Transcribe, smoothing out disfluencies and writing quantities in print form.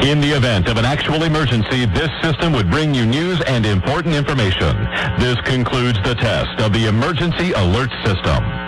In the event of an actual emergency, this system would bring you news and important information. This concludes the test of the Emergency Alert System.